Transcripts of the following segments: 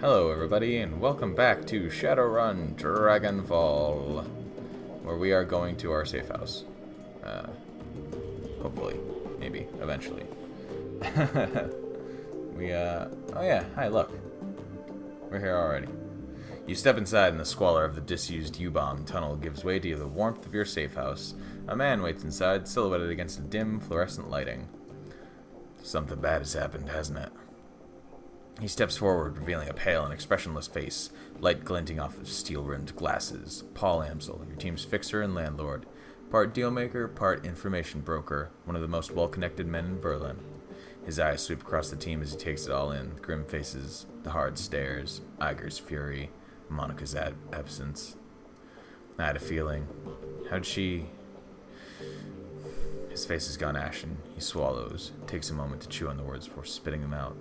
Hello everybody, and welcome back to Shadowrun Dragonfall, where we are going to our safe house. Hopefully. Maybe. Eventually. Oh yeah, hi, look. We're here already. You step inside and the squalor of the disused U-bomb tunnel gives way to the warmth of your safe house. A man waits inside, silhouetted against a dim, fluorescent lighting. Something bad has happened, hasn't it? He steps forward, revealing a pale and expressionless face, light glinting off of steel-rimmed glasses. Paul Amsel, your team's fixer and landlord. Part dealmaker, part information broker, one of the most well-connected men in Berlin. His eyes sweep across the team as he takes it all in. Grim faces, the hard stares, Iger's fury, Monica's absence. I had a feeling. How'd she... His face has gone ashen. He swallows, takes a moment to chew on the words before spitting them out.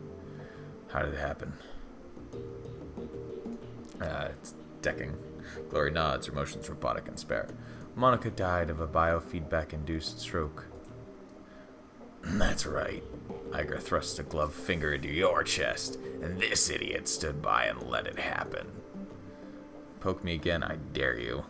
How did it happen? It's decking. Glory nods, her motions robotic and spare. Monica died of a biofeedback-induced stroke. That's right. Iger thrusts a gloved finger into your chest, and this idiot stood by and let it happen. Poke me again, I dare you.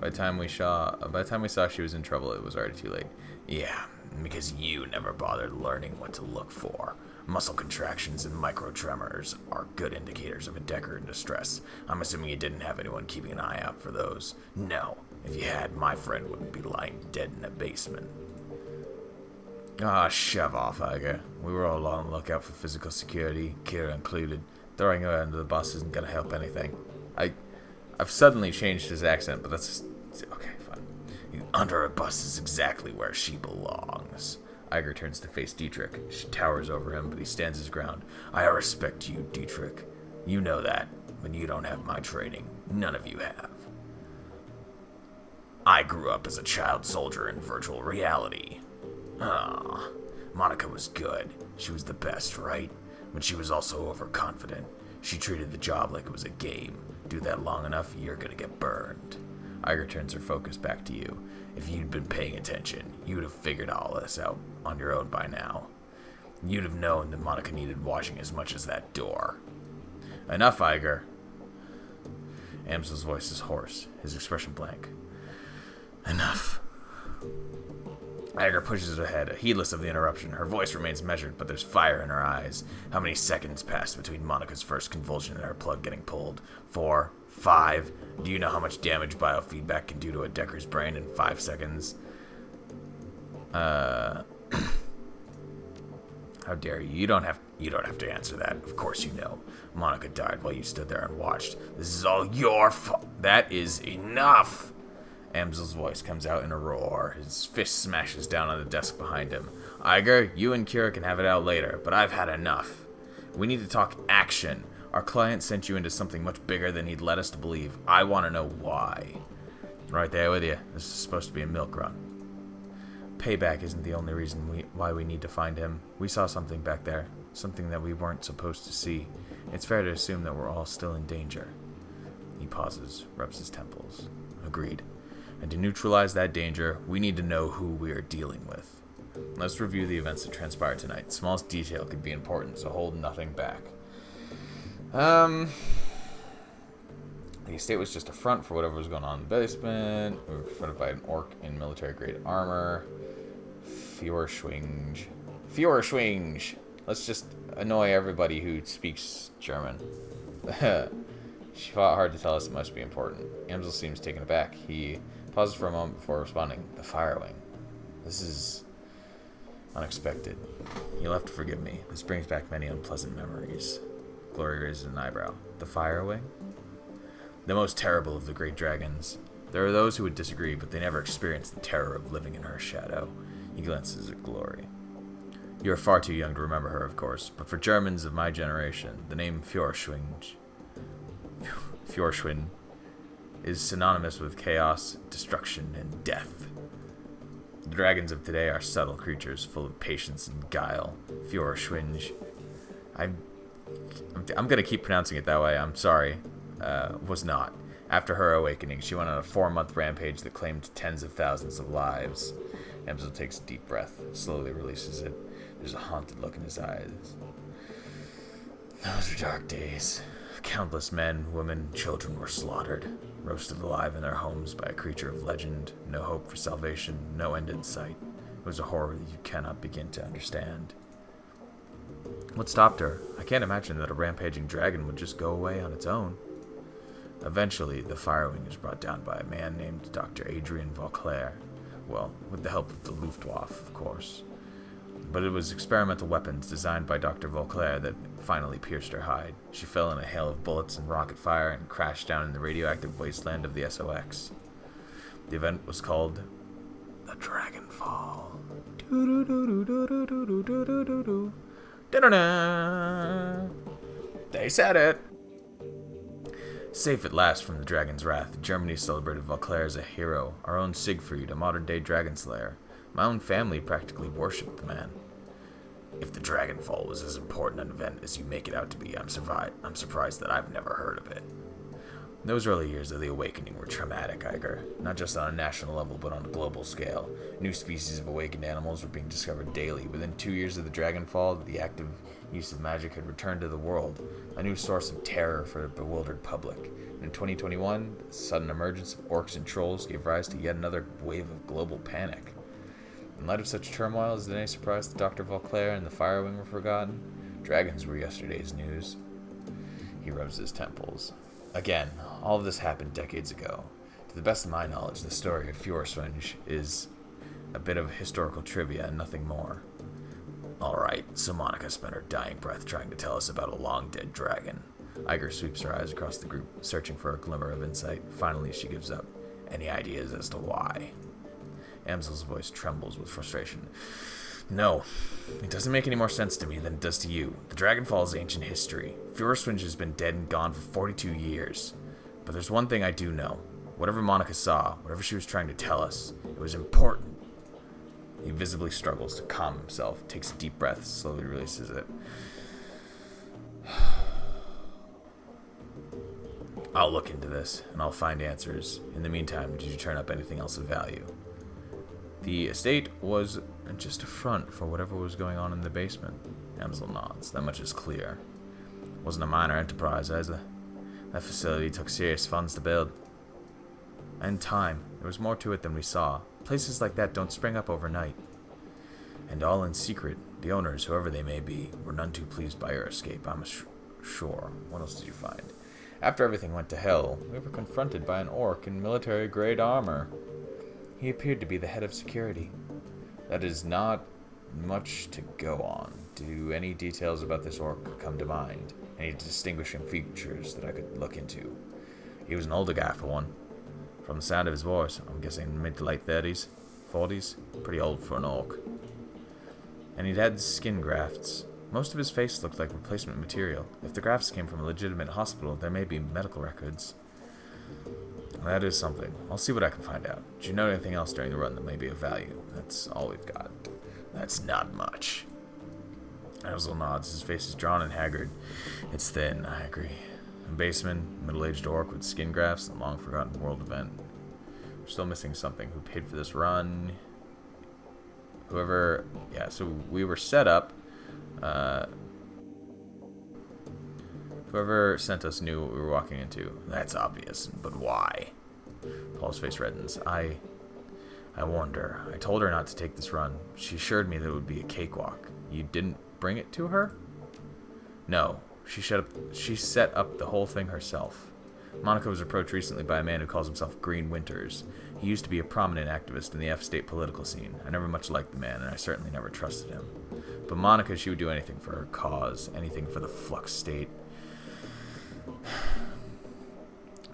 By the time we saw she was in trouble, it was already too late. Yeah, because you never bothered learning what to look for. Muscle contractions and microtremors are good indicators of a Decker in distress. I'm assuming you didn't have anyone keeping an eye out for those. No, if you had, my friend wouldn't be lying dead in a basement. Ah, shove off, Iger. We were all on the lookout for physical security, Kira included. Throwing her under the bus isn't gonna help anything. I've suddenly changed his accent, but that's... Okay, fine. Under a bus is exactly where she belongs. Iger turns to face Dietrich. She towers over him, but he stands his ground. I respect you, Dietrich. You know that, but you don't have my training. None of you have. I grew up as a child soldier in virtual reality. Ah, Monica was good. She was the best, right? But she was also overconfident. She treated the job like it was a game. Do that long enough, you're gonna get burned. Iger turns her focus back to you. If you'd been paying attention, you'd have figured all this out on your own by now. You'd have known that Monica needed washing as much as that door. Enough, Iger. Amsel's voice is hoarse, his expression blank. Enough. Iger pushes ahead, heedless of the interruption. Her voice remains measured, but there's fire in her eyes. How many seconds passed between Monica's first convulsion and her plug getting pulled? 4? 5? Do you know how much damage biofeedback can do to a Decker's brain in 5 seconds? How dare you? You don't have to answer that. Of course you know. Monica died while you stood there and watched. This is all your fault. That is enough. Amsel's voice comes out in a roar. His fist smashes down on the desk behind him. Iger, you and Kira can have it out later, but I've had enough. We need to talk action. Our client sent you into something much bigger than he'd led us to believe. I want to know why. Right there with you. This is supposed to be a milk run. Payback isn't the only reason why we need to find him. We saw something back there. Something that we weren't supposed to see. It's fair to assume that we're all still in danger. He pauses, rubs his temples. Agreed. And to neutralize that danger, we need to know who we are dealing with. Let's review the events that transpired tonight. Smallest detail could be important, so hold nothing back. The estate was just a front for whatever was going on in the basement. We were confronted by an orc in military-grade armor. Führerschwinge. Let's just annoy everybody who speaks German. She fought hard to tell us it must be important. Amsel seems taken aback. He pauses for a moment before responding. The Firewing. This is unexpected. You'll have to forgive me. This brings back many unpleasant memories. Glory raises an eyebrow. The Firewing? The most terrible of the great dragons. There are those who would disagree, but they never experienced the terror of living in her shadow. He glances at Glory. You are far too young to remember her, of course, but for Germans of my generation, the name Führerschwing is synonymous with chaos, destruction, and death. The dragons of today are subtle creatures full of patience and guile. Führerschwing. I'm gonna keep pronouncing it that way. I'm sorry. Was not. After her awakening, she went on a 4-month rampage that claimed tens of thousands of lives. Amsel takes a deep breath, slowly releases it. There's a haunted look in his eyes. Those were dark days. Countless men, women, children were slaughtered, roasted alive in their homes by a creature of legend, no hope for salvation, no end in sight. It was a horror that you cannot begin to understand. What stopped her? I can't imagine that a rampaging dragon would just go away on its own. Eventually, the Firewing was brought down by a man named Dr. Adrian Vauclair. Well, with the help of the Luftwaffe, of course. But it was experimental weapons designed by Dr. Vauclair that finally pierced her hide. She fell in a hail of bullets and rocket fire and crashed down in the radioactive wasteland of the SOX. The event was called the Dragonfall. They said it. Safe at last from the dragon's wrath, Germany celebrated Vauclair as a hero, our own Siegfried, a modern-day dragon slayer. My own family practically worshipped the man. If the Dragonfall was as important an event as you make it out to be, I'm surprised that I've never heard of it. Those early years of the Awakening were traumatic, Iger. Not just on a national level, but on a global scale. New species of awakened animals were being discovered daily. Within 2 years of the Dragonfall, the active use of magic had returned to the world, a new source of terror for a bewildered public. And in 2021, the sudden emergence of orcs and trolls gave rise to yet another wave of global panic. In light of such turmoil, is it any surprise that Dr. Vauclair and the Firewing were forgotten? Dragons were yesterday's news. He rubs his temples. Again, all of this happened decades ago. To the best of my knowledge, the story of Fjorsvunge is a bit of historical trivia and nothing more. Alright, so Monica spent her dying breath trying to tell us about a long-dead dragon. Iger sweeps her eyes across the group, searching for a glimmer of insight. Finally, she gives up. Any ideas as to why? Amsel's voice trembles with frustration. No, it doesn't make any more sense to me than it does to you. The Dragonfall is ancient history. Fjorsvunge has been dead and gone for 42 years. But there's one thing I do know. Whatever Monica saw, whatever she was trying to tell us, it was important. He visibly struggles to calm himself, takes a deep breath, slowly releases it. I'll look into this, and I'll find answers. In the meantime, did you turn up anything else of value? The estate was just a front for whatever was going on in the basement. Amsel nods. That much is clear. It wasn't a minor enterprise, either. That facility took serious funds to build. And time. There was more to it than we saw. Places like that don't spring up overnight. And all in secret, the owners, whoever they may be, were none too pleased by your escape, I'm sure. What else did you find? After everything went to hell, we were confronted by an orc in military-grade armor. He appeared to be the head of security. That is not much to go on. Do any details about this orc come to mind? Any distinguishing features that I could look into? He was an older guy, for one. From the sound of his voice, I'm guessing mid to late 30s, 40s. Pretty old for an orc. And he'd had skin grafts. Most of his face looked like replacement material. If the grafts came from a legitimate hospital, there may be medical records. That is something. I'll see what I can find out. Did you know anything else during the run that may be of value? That's all we've got. That's not much. Amsel nods. His face is drawn and haggard. It's thin, I agree. A baseman, middle-aged orc with skin grafts, and a long-forgotten world event. We're still missing something. Who paid for this run? Whoever... Yeah, so we were set up. Whoever sent us knew what we were walking into. That's obvious, but why? Paul's face reddens. I warned her. I told her not to take this run. She assured me that it would be a cakewalk. You didn't bring it to her? No. She set up the whole thing herself. Monica was approached recently by a man who calls himself Green Winters. He used to be a prominent activist in the F-state political scene. I never much liked the man, and I certainly never trusted him. But Monica, she would do anything for her cause, anything for the Flux state.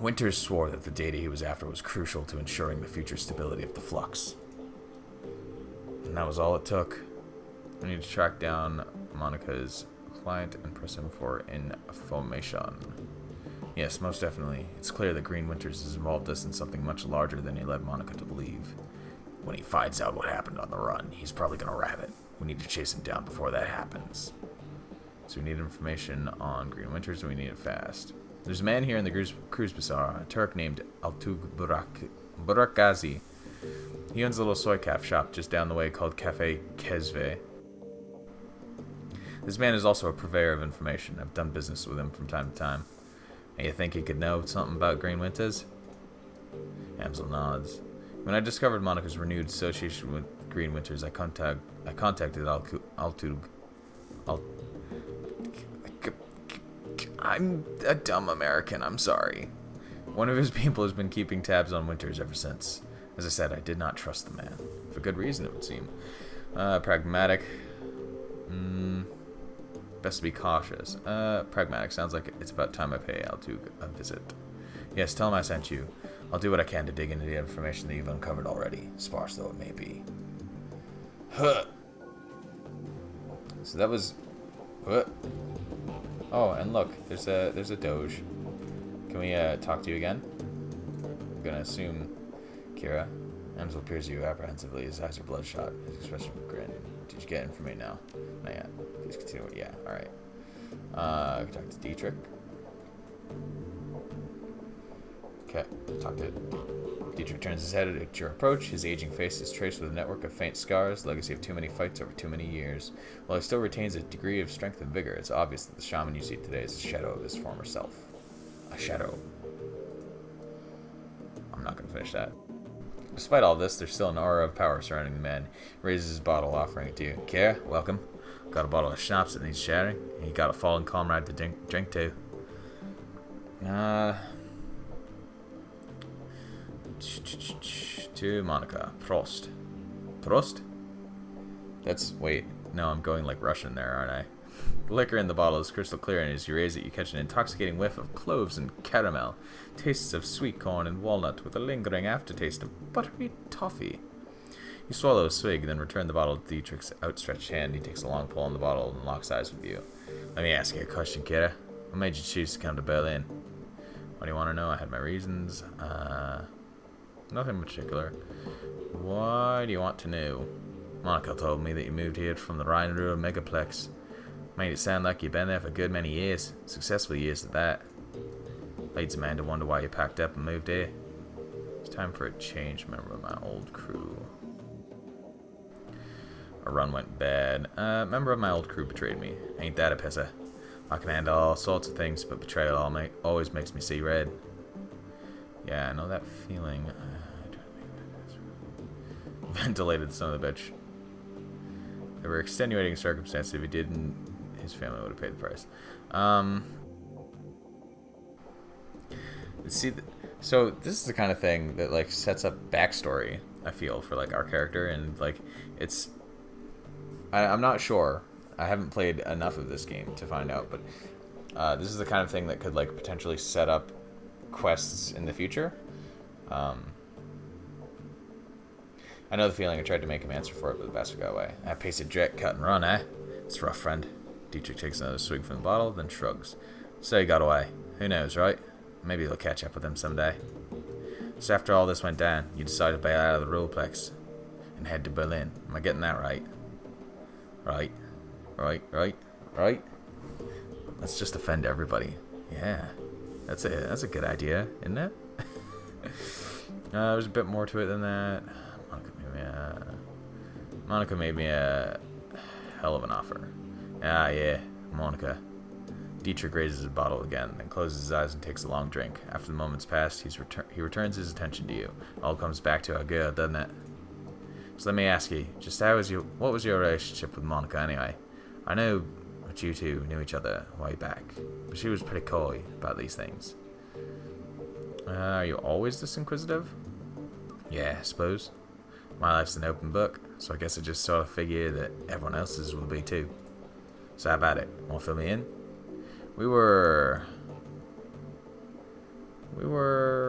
Winters swore that the data he was after was crucial to ensuring the future stability of the Flux. And that was all it took. I need to track down Monica's client and press him for information. Yes, most definitely. It's clear that Green Winters has involved us in something much larger than he led Monica to believe. When he finds out what happened on the run, he's probably going to rat it. We need to chase him down before that happens. So we need information on Green Winters, and we need it fast. There's a man here in the Cruise Bazaar, a Turk named Altug Burakazi. He owns a little soy calf shop just down the way called Cafe Kesve. This man is also a purveyor of information. I've done business with him from time to time. And you think he could know something about Green Winters? Amsel nods. When I discovered Monica's renewed association with Green Winters, I contacted Altug. I'm a dumb American, I'm sorry. One of his people has been keeping tabs on Winters ever since. As I said, I did not trust the man. For good reason, it would seem. Pragmatic. Best to be cautious. Pragmatic. Sounds like it's about time I pay Altug a visit. Yes, tell him I sent you. I'll do what I can to dig into the information that you've uncovered already, sparse though it may be. Huh. So that was... What? Oh, and look, there's a Doge. Can we talk to you again? I'm gonna assume Kira. Amsel peers you apprehensively. His eyes are bloodshot. His expression of grin. Did you get in from me now? Not yet. Please continue. Yeah. All right. I can talk to Dietrich. Okay. Talk to Dietrich. Turns his head at your approach. His aging face is traced with a network of faint scars, legacy of too many fights over too many years. While he still retains a degree of strength and vigor, it's obvious that the shaman you see today is a shadow of his former self. A shadow. I'm not going to finish that. Despite all this, there's still an aura of power surrounding the man. He raises his bottle, offering it to you. Kira, welcome. Got a bottle of schnapps that needs sharing. And you got a fallen comrade to drink to. To Monica. Prost. Prost? That's... Wait. No, I'm going like Russian there, aren't I? The liquor in the bottle is crystal clear, and as you raise it, you catch an intoxicating whiff of cloves and caramel, tastes of sweet corn and walnut, with a lingering aftertaste of buttery toffee. You swallow a swig, then return the bottle to Dietrich's outstretched hand. He takes a long pull on the bottle and locks eyes with you. Let me ask you a question, Kira. What made you choose to come to Berlin? What do you want to know? I had my reasons. Nothing in particular. Why do you want to know? Monica told me that you moved here from the Rhine-Ruhr megaplex. Made it sound like you've been there for a good many years. Successful years at that. Leads a man to wonder why you packed up and moved here. It's time for a change, member of my old crew. A run went bad. Member of my old crew betrayed me. Ain't that a pisser? I can handle all sorts of things, but betrayal always makes me see red. Yeah, I know that feeling. Ventilated son of a bitch. There were extenuating circumstances. If he didn't, his family would have paid the price. See, so this is the kind of thing that like sets up backstory. I feel for like our character, and like it's. I'm not sure. I haven't played enough of this game to find out, but this is the kind of thing that could like potentially set up quests in the future. I know the feeling. I tried to make him answer for it, but the bastard got away. I pasted Jet, cut and run, eh? It's rough, friend. Dietrich takes another swig from the bottle, then shrugs. So he got away. Who knows, right? Maybe he'll catch up with him someday. So after all this went down, you decided to bail out of the Ruhrplex and head to Berlin. Am I getting that right? Right? Let's just offend everybody. Yeah. That's a good idea, isn't it? There's a bit more to it than that. Monica made me a hell of an offer. Ah, yeah, Monica. Dietrich raises his bottle again, then closes his eyes and takes a long drink. After the moment's passed, he returns his attention to you. All comes back to our girl, doesn't it? So let me ask you, just what was your relationship with Monica anyway? I know that you two knew each other way back, but she was pretty coy about these things. Are you always this inquisitive? Yeah, I suppose. My life's an open book, so I guess I just sort of figure that everyone else's will be too. So how about it? Want to fill me in? We were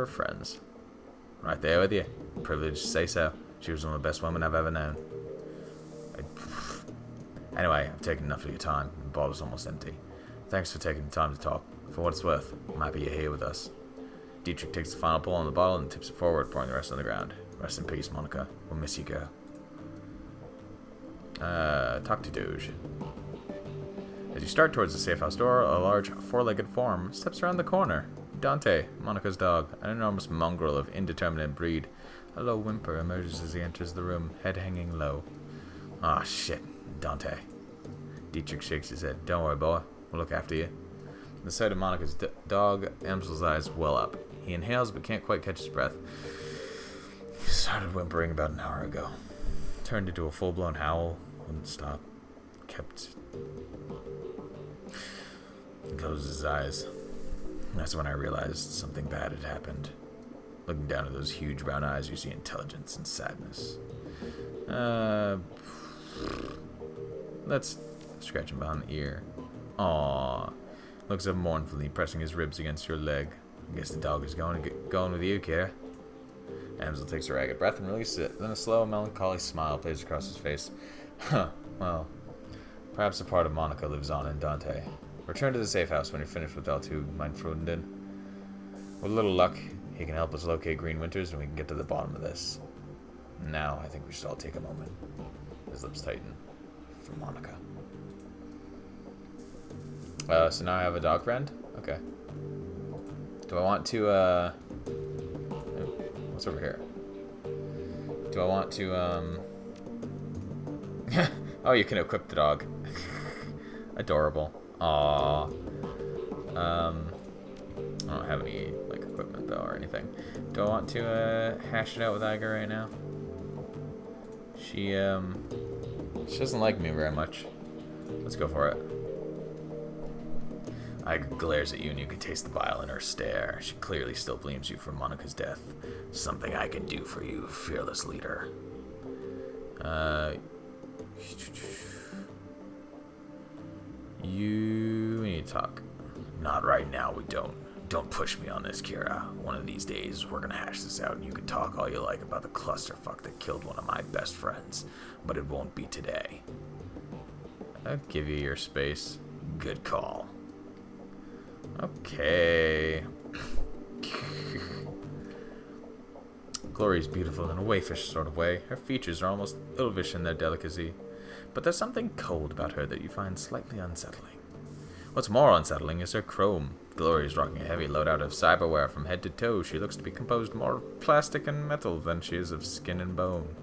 friends. Right there with you. Privileged to say so. She was one of the best women I've ever known. Anyway, I've taken enough of your time. The bottle's almost empty. Thanks for taking the time to talk. For what it's worth, I'm happy you're here with us. Dietrich takes the final pull on the bottle and tips it forward, pouring the rest on the ground. Rest in peace, Monica. We'll miss you, girl. Talk to Doge. As you start towards the safe house door, a large four-legged form steps around the corner. Dante, Monica's dog, an enormous mongrel of indeterminate breed. Hello Whimper emerges as he enters the room, head hanging low. Ah, shit. Dante. Dietrich shakes his head. Don't worry, boy. We'll look after you. The sight of Monica's dog, Amsel's eyes well up. He inhales but can't quite catch his breath. He started whimpering about an hour ago. Turned into a full-blown howl. Wouldn't stop. Kept... He closed his eyes. That's when I realized something bad had happened. Looking down at those huge brown eyes, you see intelligence and sadness. Let's scratch him behind the ear. Aww. Looks up mournfully, pressing his ribs against your leg. I guess the dog is going with you, Kira. Amsel takes a ragged breath and releases it. Then a slow, melancholy smile plays across his face. Huh, well, perhaps a part of Monica lives on in Dante. Return to the safe house when you're finished with L2, mein Freunden. With a little luck, he can help us locate Green Winters and we can get to the bottom of this. Now, I think we should all take a moment. His lips tighten. For Monica. So now I have a dog friend? Okay. Do I want to, what's over here? Do I want to, oh, you can equip the dog. Adorable. Aww. I don't have any, like, equipment, though, or anything. Do I want to, hash it out with Iger right now? She doesn't like me very much. Let's go for it. Iger glares at you and you can taste the bile in her stare. She clearly still blames you for Monica's death. Something I can do for you, fearless leader. We need to talk. Not right now, we don't. Don't push me on this, Kira. One of these days, we're gonna hash this out and you can talk all you like about the clusterfuck that killed one of my best friends. But it won't be today. I'll give you your space. Good call. Okay. Glory's beautiful in a waifish sort of way. Her features are almost elvish in their delicacy. But there's something cold about her that you find slightly unsettling. What's more unsettling is her chrome. Glory's rocking a heavy loadout of cyberware from head to toe. She looks to be composed more of plastic and metal than she is of skin and bone.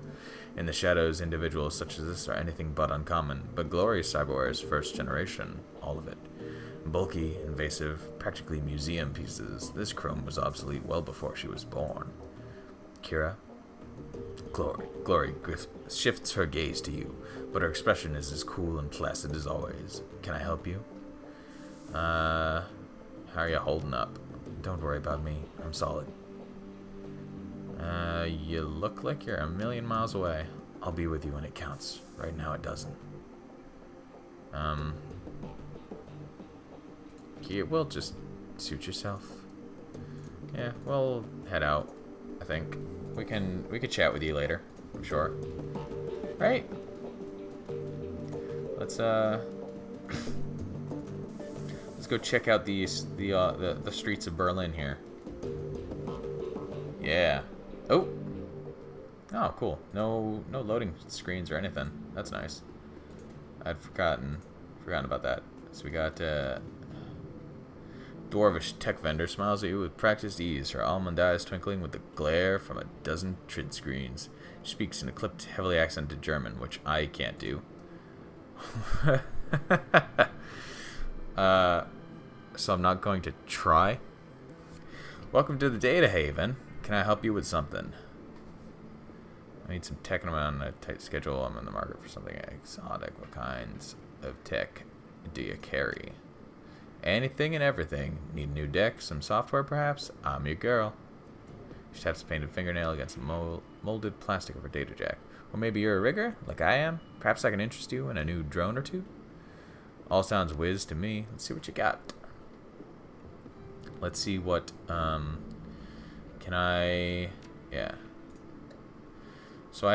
In the shadows, individuals such as this are anything but uncommon, but Glory's cyberware is first generation, all of it. Bulky, invasive, practically museum pieces. This chrome was obsolete well before she was born. Kira? Glory shifts her gaze to you, but her expression is as cool and placid as always. Can I help you? How are you holding up? Don't worry about me. I'm solid. You look like you're a million miles away. I'll be with you when it counts. Right now it doesn't. You will just suit yourself. Yeah, we'll head out. I think we could chat with you later. I'm sure. Right? Let's go check out the streets of Berlin here. Yeah. Oh. Oh, cool. No loading screens or anything. That's nice. I'd forgotten about that. So we got dwarvish tech vendor smiles at you with practiced ease, her almond eyes twinkling with the glare from a dozen trid screens. She speaks in a clipped, heavily accented German, which I can't do. So I'm not going to try. Welcome to the Data Haven. Can I help you with something? I need some tech, and I'm on a tight schedule. I'm in the market for something exotic. What kinds of tech do you carry? Anything and everything. Need a new deck, some software perhaps? I'm your girl. She taps a painted fingernail against the molded plastic of her data jack. Or maybe you're a rigger, like I am. Perhaps I can interest you in a new drone or two? All sounds whiz to me. Let's see what you got. Let's see what, can I, yeah. So I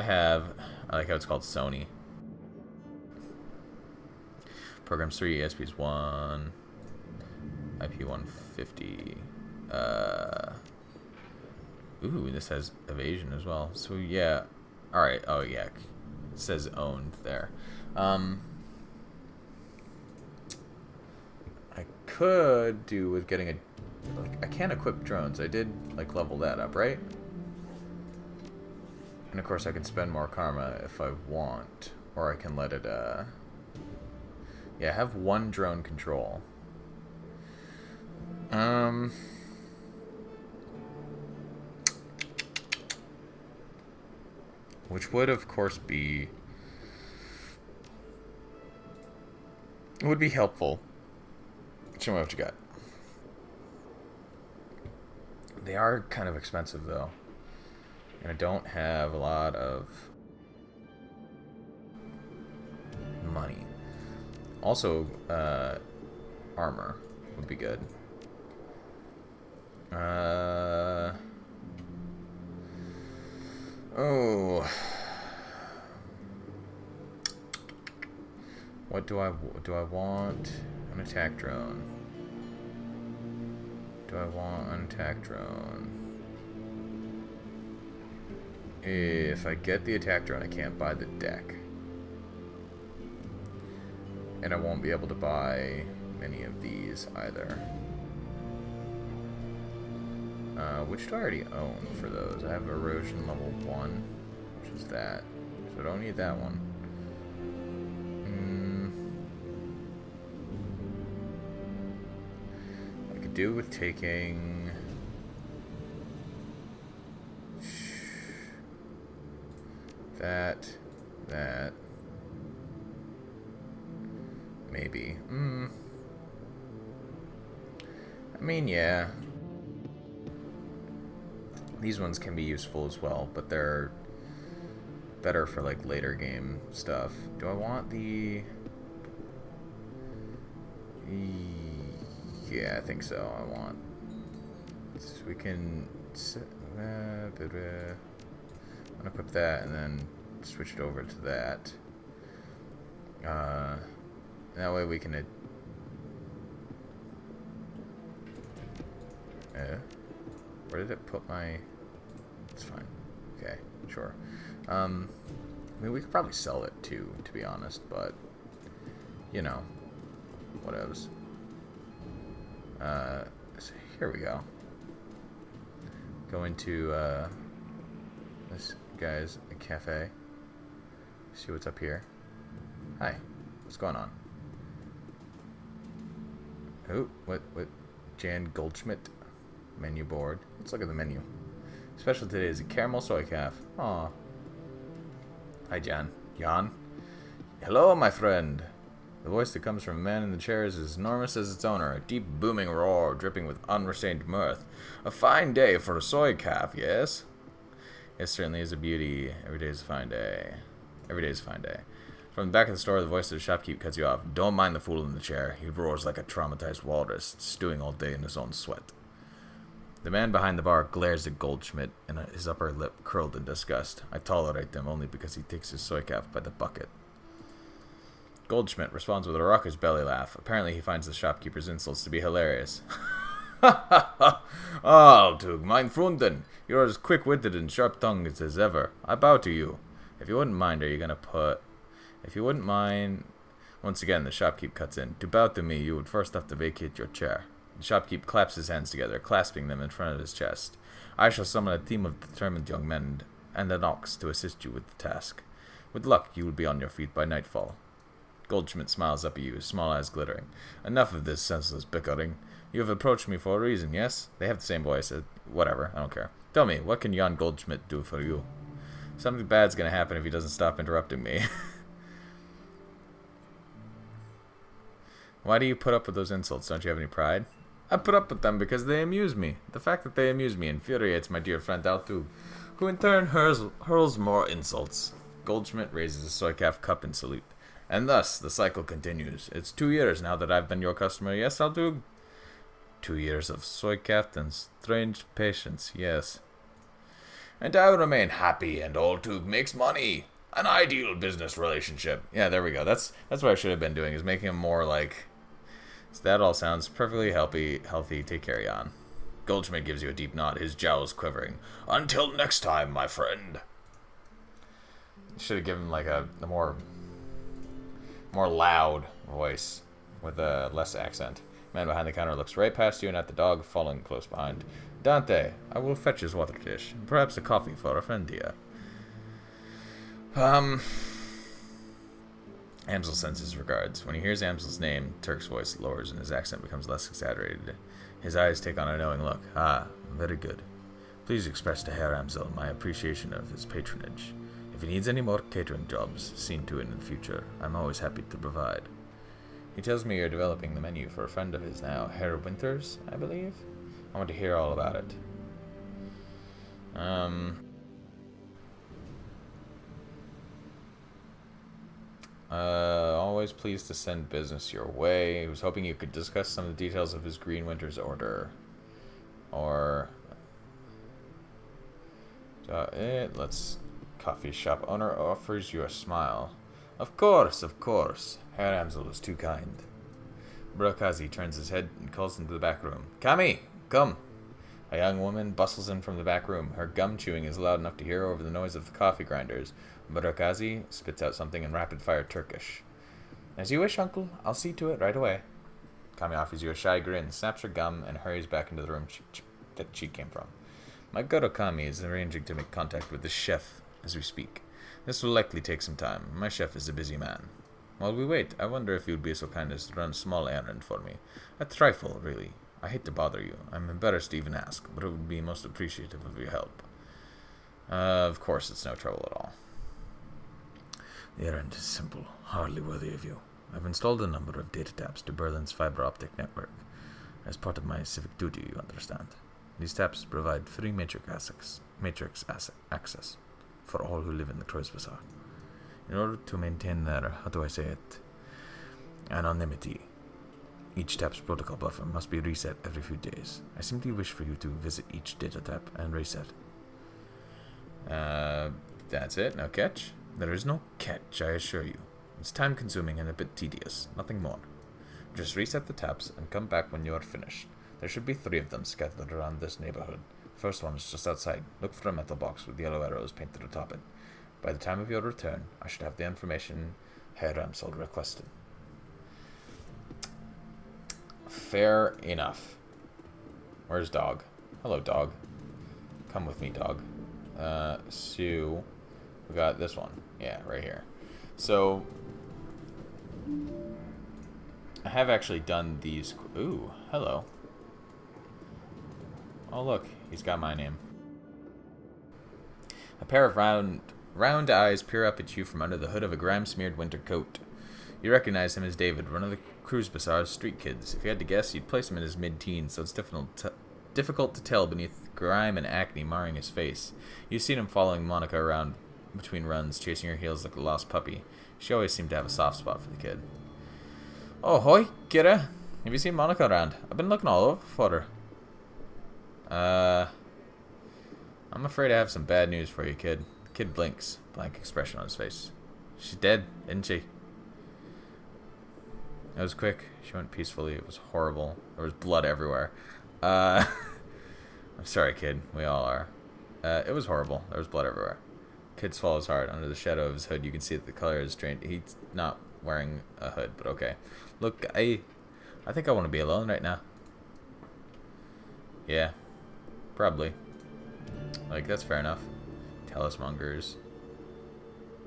like how it's called Sony. Programs 3, ESPs 1, IP 150. Ooh, this has evasion as well. So yeah, all right. Oh yeah, it says owned there. I could do with getting I can't equip drones. I did like level that up, right? And of course I can spend more karma if I want. Or I can let it, yeah, have one drone control. Which would, of course, be... It would be helpful. Show me what you got. They are kind of expensive, though. And I don't have a lot of money. Also, armor would be good. Oh. What do I want? An attack drone. Do I want an attack drone? If I get the attack drone, I can't buy the deck. And I won't be able to buy many of these either. Which do I already own for those? I have erosion level 1, which is that. So I don't need that one. I could do with taking... that. Maybe. I mean, yeah. These ones can be useful as well, but they're better for, like, later game stuff. Do I want the... Yeah, I think so. I want... So we can... I'm gonna equip that and then switch it over to that. That way we can... where did it put my... It's fine. Okay, sure. I mean, we could probably sell it too, to be honest, but... You know. Whatevs. So here we go. Go into, this guy's cafe. See what's up here. Hi. What's going on? Oh, what? Jan Goldschmidt. Menu board. Let's look at the menu. Special today is a caramel soy calf. Aw. Hi, Jan. Jan? Hello, my friend. The voice that comes from a man in the chair is as enormous as its owner. A deep, booming roar, dripping with unrestrained mirth. A fine day for a soy calf, yes? It certainly is a beauty. Every day is a fine day. Every day is a fine day. From the back of the store, the voice of the shopkeep cuts you off. Don't mind the fool in the chair. He roars like a traumatized walrus, stewing all day in his own sweat. The man behind the bar glares at Goldschmidt, and his upper lip curled in disgust. I tolerate them only because he takes his soy calf by the bucket. Goldschmidt responds with a raucous belly laugh. Apparently he finds the shopkeeper's insults to be hilarious. Ha ha ha! Oh, Tug, mein Frunden, you're as quick-witted and sharp-tongued as ever. I bow to you. If you wouldn't mind, are you gonna put... If you wouldn't mind... Once again, the shopkeep cuts in. To bow to me, you would first have to vacate your chair. The shopkeep claps his hands together, clasping them in front of his chest. I shall summon a team of determined young men and an ox to assist you with the task. With luck, you will be on your feet by nightfall. Goldschmidt smiles up at you, his small eyes glittering. Enough of this senseless bickering. You have approached me for a reason, yes? They have the same voice. Whatever, I don't care. Tell me, what can Jan Goldschmidt do for you? Something bad's gonna happen if he doesn't stop interrupting me. Why do you put up with those insults? Don't you have any pride? I put up with them because they amuse me. The fact that they amuse me infuriates my dear friend Altu, who in turn hurls more insults. Goldschmidt raises a soy calf cup in salute. And thus, the cycle continues. It's 2 years now that I've been your customer, yes, Altug? 2 years of soy calf and strange patience, yes. And I will remain happy, and Altug makes money. An ideal business relationship. Yeah, there we go. That's what I should have been doing, is making him more like... So that all sounds perfectly healthy. Take care, Jan. Goldschmidt gives you a deep nod, his jowls quivering. Until next time, my friend. Should have given like a more loud voice with a less accent. Man behind the counter looks right past you and at the dog following close behind. Dante, I will fetch his water dish, and perhaps a coffee for a friend here. Um, Amsel sends his regards. When he hears Amsel's name, Turk's voice lowers and his accent becomes less exaggerated. His eyes take on a knowing look. Ah, very good. Please express to Herr Amsel my appreciation of his patronage. If he needs any more catering jobs seen to in the future, I'm always happy to provide. He tells me you're developing the menu for a friend of his now, Herr Winters, I believe? I want to hear all about it. Always pleased to send business your way. He was hoping you could discuss some of the details of his Green Winter's order. Or... let's... Coffee shop owner offers you a smile. Of course, of course. Herr Amsel was too kind. Brokazi turns his head and calls into the back room. Kami, come! A young woman bustles in from the back room. Her gum chewing is loud enough to hear over the noise of the coffee grinders. Brokazi spits out something in rapid-fire Turkish. As you wish, uncle. I'll see to it right away. Kami offers you a shy grin, snaps her gum, and hurries back into the room that she came from. My Goro Kami is arranging to make contact with the chef as we speak. This will likely take some time. My chef is a busy man. While we wait, I wonder if you would be so kind as to run a small errand for me. A trifle, really. I hate to bother you. I'm embarrassed to even ask, but it would be most appreciative of your help. Of course, it's no trouble at all. The errand is simple, hardly worthy of you. I've installed a number of data taps to Berlin's fiber optic network. As part of my civic duty, you understand. These taps provide free matrix access for all who live in the Kreuzbazar. In order to maintain their, how do I say it, anonymity, each tap's protocol buffer must be reset every few days. I simply wish for you to visit each data tap and reset. That's it? No catch? There is no catch, I assure you. It's time-consuming and a bit tedious, nothing more. Just reset the taps and come back when you are finished. There should be 3 of them scattered around this neighborhood. The first one is just outside. Look for a metal box with yellow arrows painted atop it. By the time of your return, I should have the information Herr Amsel requested. Fair enough. Where's dog? Hello, dog. Come with me, dog. Sue. We got this one. Yeah, right here. So, I have actually done these... Ooh, hello. Oh, look. He's got my name. A pair of round eyes peer up at you from under the hood of a grime-smeared winter coat. You recognize him as David, one of the Kreuzbazar's street kids. If you had to guess, you'd place him in his mid-teens, so it's difficult to tell beneath grime and acne marring his face. You've seen him following Monica around between runs, chasing her heels like a lost puppy. She always seemed to have a soft spot for the kid. Oh, hoi, kidda. Have you seen Monica around? I've been looking all over for her. I'm afraid I have some bad news for you, kid. The kid blinks, blank expression on his face. She's dead, isn't she? It was quick. She went peacefully. It was horrible. There was blood everywhere. I'm sorry, kid. We all are. It was horrible. There was blood everywhere. Kid swallows hard. Under the shadow of his hood, you can see that the color is drained. He's not wearing a hood, but okay. Look, I think I want to be alone right now. Yeah. Probably. Like, that's fair enough. Telesmongers.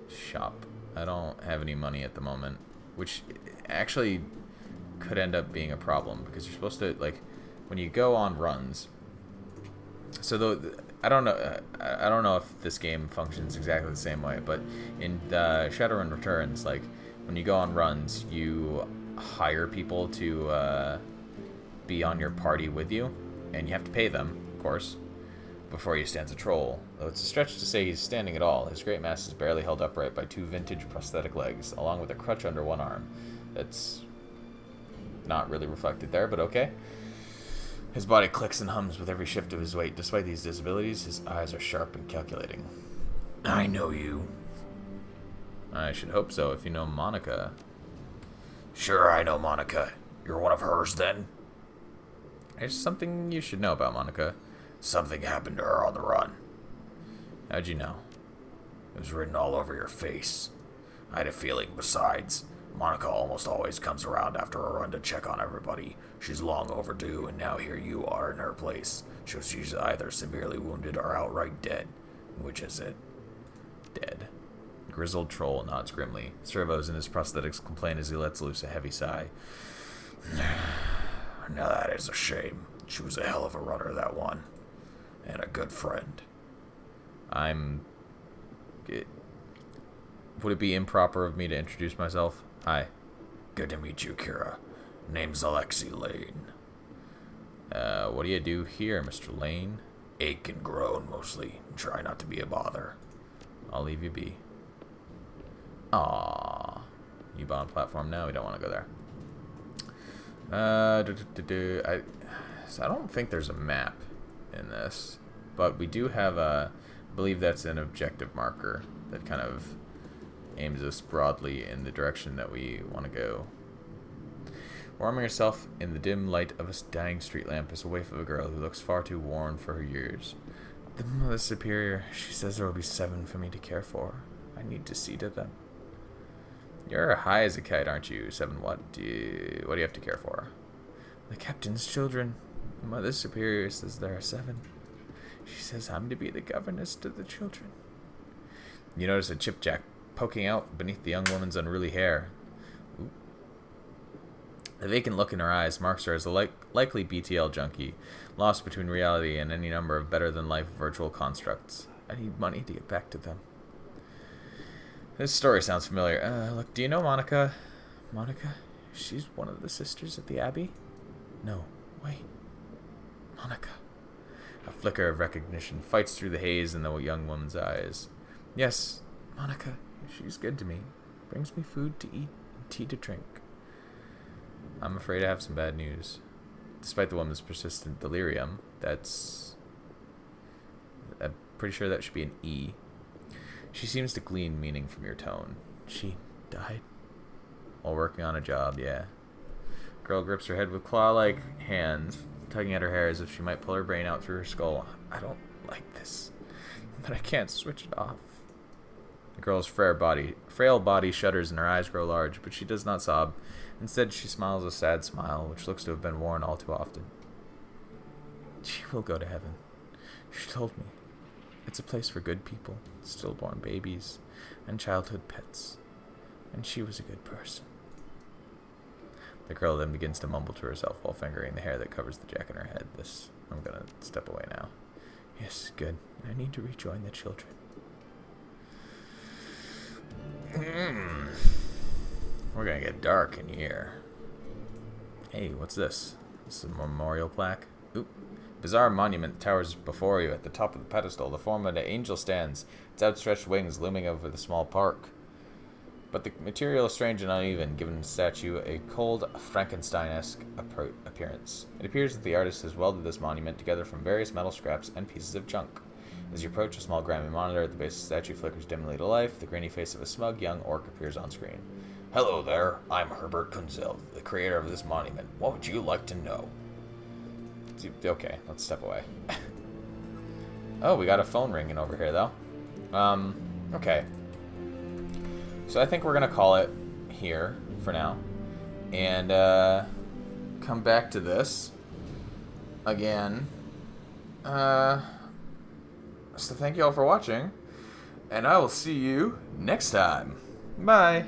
Shop. I don't have any money at the moment. Which actually could end up being a problem. Because you're supposed to, like, when you go on runs... So, I don't know if this game functions exactly the same way. But in Shadowrun Returns, like, when you go on runs, you hire people to be on your party with you. And you have to pay them, of course, before he stands a troll. Though it's a stretch to say he's standing at all. His great mass is barely held upright by 2 vintage prosthetic legs, along with a crutch under one arm. That's not really reflected there, but okay. His body clicks and hums with every shift of his weight. Despite these disabilities, his eyes are sharp and calculating. I know you. I should hope so, if you know Monica. Sure, I know Monica. You're one of hers, then? There's something you should know about Monica. Something happened to her on the run. How'd you know? It was written all over your face. I had a feeling, besides. Monica almost always comes around after a run to check on everybody. She's long overdue, and now here you are in her place. So she's either severely wounded or outright dead. Which is it? Dead. Grizzled troll nods grimly. Servos in his prosthetics complain as he lets loose a heavy sigh. Now that is a shame. She was a hell of a runner, that one. And a good friend. Would it be improper of me to introduce myself? Hi. Good to meet you, Kira. Name's Alexi Lane. What do you do here, Mr. Lane? Ache and groan, mostly. Try not to be a bother. I'll leave you be. Aww. You bought a platform now? We don't want to go there. So I don't think there's a map in this. But we do have I believe that's an objective marker that kind of aims us broadly in the direction that we want to go. Warming herself in the dim light of a dying street lamp is a waif of a girl who looks far too worn for her years. The Mother Superior, she says there will be 7 for me to care for. I need to see to them. You're high as a kite, aren't you? 7 what? What do you have to care for? The captain's children. The Mother Superior says there are 7. She says I'm to be the governess to the children. You notice a chipjack poking out beneath the young woman's unruly hair. Ooh. The vacant look in her eyes marks her as a likely BTL junkie, lost between reality and any number of better-than-life virtual constructs. I need money to get back to them. This story sounds familiar. Look, do you know Monica? Monica? She's one of the sisters at the Abbey? No, wait. Monica. A flicker of recognition fights through the haze in the young woman's eyes. Yes, Monica. She's good to me. Brings me food to eat and tea to drink. I'm afraid I have some bad news. Despite the woman's persistent delirium, I'm pretty sure that should be an E. She seems to glean meaning from your tone. She died? While working on a job, yeah. Girl grips her head with claw-like hands, tugging at her hair as if she might pull her brain out through her skull. I don't like this, but I can't switch it off. The girl's frail body shudders and her eyes grow large, but she does not sob. Instead, she smiles a sad smile, which looks to have been worn all too often. She will go to heaven. She told me. It's a place for good people, stillborn babies, and childhood pets. And she was a good person. The girl then begins to mumble to herself while fingering the hair that covers the jack in her head. I'm gonna step away now. Yes, good. I need to rejoin the children. We're gonna get dark in here. Hey, what's this? This is a memorial plaque. Oop. Bizarre monument towers before you. At the top of the pedestal, the form of an angel stands, its outstretched wings looming over the small park. But the material is strange and uneven, giving the statue a cold, Frankenstein-esque appearance. It appears that the artist has welded this monument together from various metal scraps and pieces of junk. As you approach, a small grimy monitor at the base of the statue flickers dimly to life. The grainy face of a smug young orc appears on screen. Hello there, I'm Herbert Kunzel, the creator of this monument. What would you like to know? Okay, let's step away. Oh, we got a phone ringing over here, though. Okay. So I think we're going to call it here for now. And come back to this again. So thank you all for watching. And I will see you next time. Bye.